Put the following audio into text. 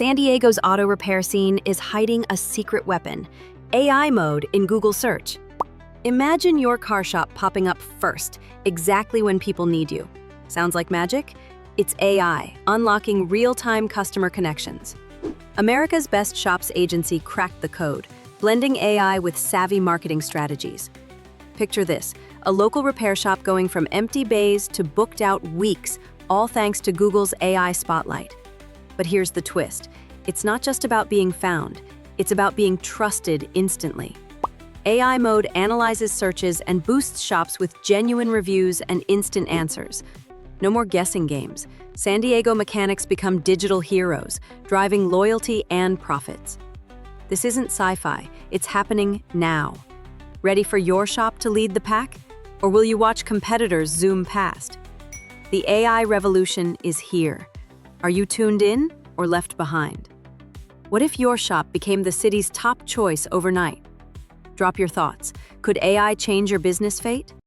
San Diego's auto repair scene is hiding a secret weapon, AI mode in Google search. Imagine your car shop popping up first, exactly when people need you. Sounds like magic? It's AI, unlocking real-time customer connections. America's Best Shops agency cracked the code, blending AI with savvy marketing strategies. Picture this, a local repair shop going from empty bays to booked out weeks, all thanks to Google's AI Spotlight. But here's the twist. It's not just about being found, it's about being trusted instantly. AI mode analyzes searches and boosts shops with genuine reviews and instant answers. No more guessing games. San Diego mechanics become digital heroes, driving loyalty and profits. This isn't sci-fi, it's happening now. Ready for your shop to lead the pack? Or will you watch competitors zoom past? The AI revolution is here. Are you tuned in or left behind? What if your shop became the city's top choice overnight? Drop your thoughts. Could AI change your business fate?